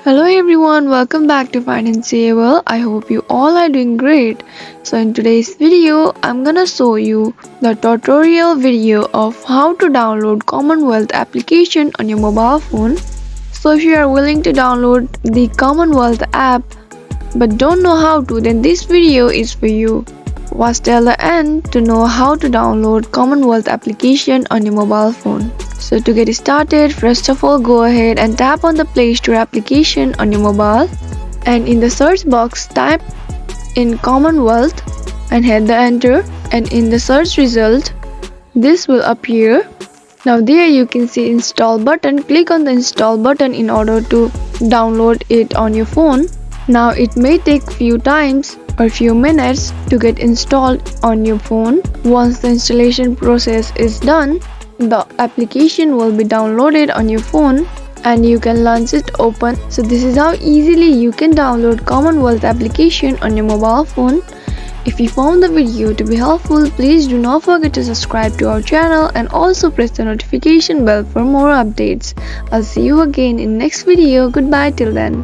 Hello everyone, welcome back to Financeable. I hope you all are doing great. So in today's video, I'm gonna show you the tutorial video of how to download Commonwealth application on your mobile phone. So if you are willing to download the Commonwealth app but don't know how to, then this video is for you. Watch till the end to know how to download Commonwealth application on your mobile phone. So to get started, first of all go ahead and tap on the Play Store application on your mobile, and in the search box type in Commonwealth and hit the enter, and in the search result this will appear. Now there you can see install button. Click on the install button in order to download it on your phone. Now it may take few times or few minutes to get installed on your phone. Once the installation process is done, the application will be downloaded on your phone and you can launch it open. So this is how easily you can download Commonwealth application on your mobile phone. If you found the video to be helpful, please do not forget to subscribe to our channel and also press the notification bell for more updates. I'll see you again in next video. Goodbye till then.